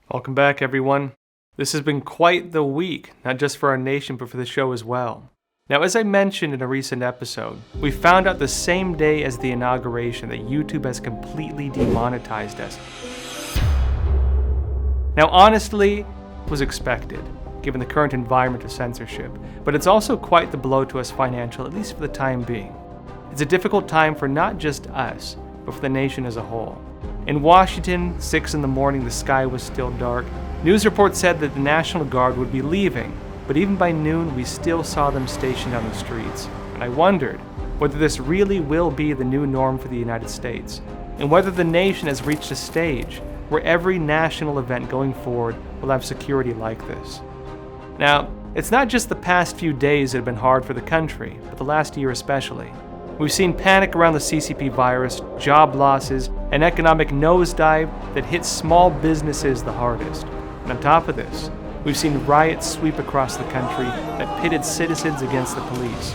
Welcome back, everyone. This has been quite the week, not just for our nation, but for the show as well. Now, as I mentioned in a recent episode, we found out the same day as the inauguration that YouTube has completely demonetized us. Now, honestly, it was expected, given the current environment of censorship, but it's also quite the blow to us financially, at least for the time being. It's a difficult time for not just us, but for the nation as a whole. In Washington, 6 in the morning, the sky was still dark. News reports said that the National Guard would be leaving, but even by noon, we still saw them stationed on the streets. And I wondered whether this really will be the new norm for the United States, and whether the nation has reached a stage where every national event going forward will have security like this. Now, it's not just the past few days that have been hard for the country, but the last year especially. We've seen panic around the CCP virus, job losses, an economic nosedive that hit small businesses the hardest. And on top of this, we've seen riots sweep across the country that pitted citizens against the police.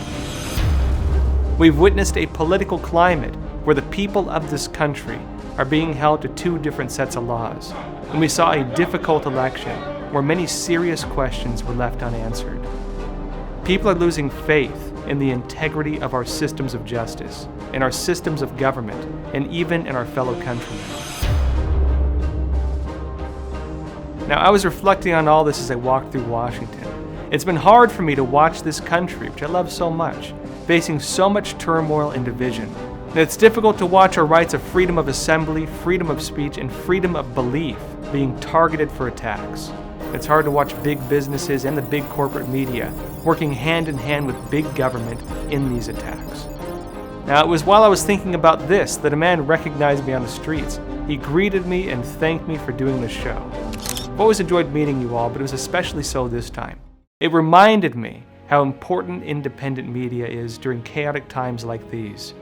We've witnessed a political climate where the people of this country are being held to two different sets of laws. And we saw a difficult election where many serious questions were left unanswered. People are losing faith in the integrity of our systems of justice, in our systems of government, and even in our fellow countrymen. Now, I was reflecting on all this as I walked through Washington. It's been hard for me to watch this country, which I love so much, facing so much turmoil and division. And it's difficult to watch our rights of freedom of assembly, freedom of speech, and freedom of belief being targeted for attacks. It's hard to watch big businesses and the big corporate media working hand in hand with big government in these attacks. Now, it was while I was thinking about this that a man recognized me on the streets. He greeted me and thanked me for doing the show. I've always enjoyed meeting you all, but it was especially so this time. It reminded me how important independent media is during chaotic times like these.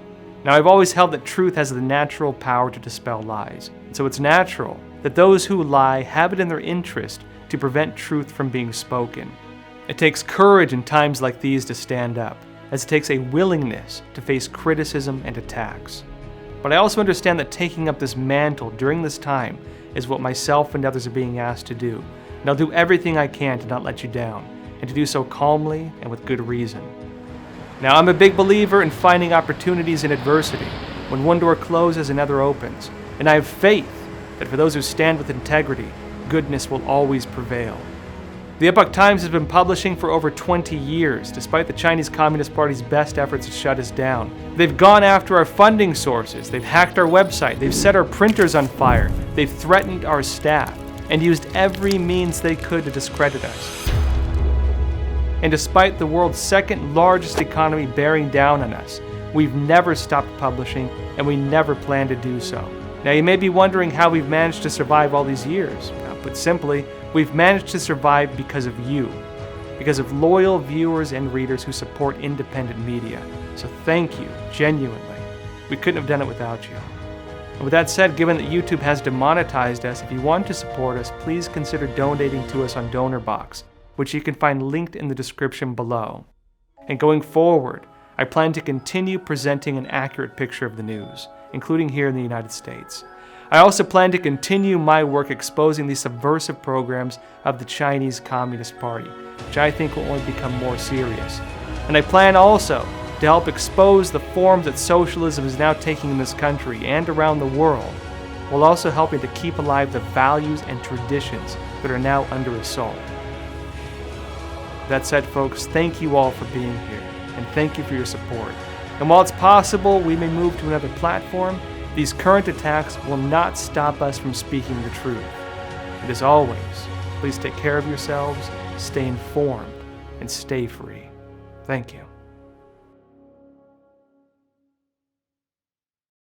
Now, I've always held that truth has the natural power to dispel lies, and so it's natural that those who lie have it in their interest to prevent truth from being spoken. It takes courage in times like these to stand up, as it takes a willingness to face criticism and attacks. But I also understand that taking up this mantle during this time is what myself and others are being asked to do, and I'll do everything I can to not let you down, and to do so calmly and with good reason. Now, I'm a big believer in finding opportunities in adversity. When one door closes, another opens, and I have faith that for those who stand with integrity, goodness will always prevail. The Epoch Times has been publishing for over 20 years, despite the Chinese Communist Party's best efforts to shut us down. They've gone after our funding sources, they've hacked our website, they've set our printers on fire, they've threatened our staff, and used every means they could to discredit us. And despite the world's second largest economy bearing down on us, we've never stopped publishing, and we never plan to do so. Now, you may be wondering how we've managed to survive all these years. Put simply, we've managed to survive because of you, because of loyal viewers and readers who support independent media. So thank you, genuinely. We couldn't have done it without you. And with that said, given that YouTube has demonetized us, if you want to support us, please consider donating to us on DonorBox, which you can find linked in the description below. And going forward, I plan to continue presenting an accurate picture of the news, including here in the United States. I also plan to continue my work exposing the subversive programs of the Chinese Communist Party, which I think will only become more serious. And I plan also to help expose the forms that socialism is now taking in this country and around the world, while also helping to keep alive the values and traditions that are now under assault. That said, folks, thank you all for being here, and thank you for your support. And while it's possible we may move to another platform, these current attacks will not stop us from speaking the truth. And as always, please take care of yourselves, stay informed, and stay free. Thank you.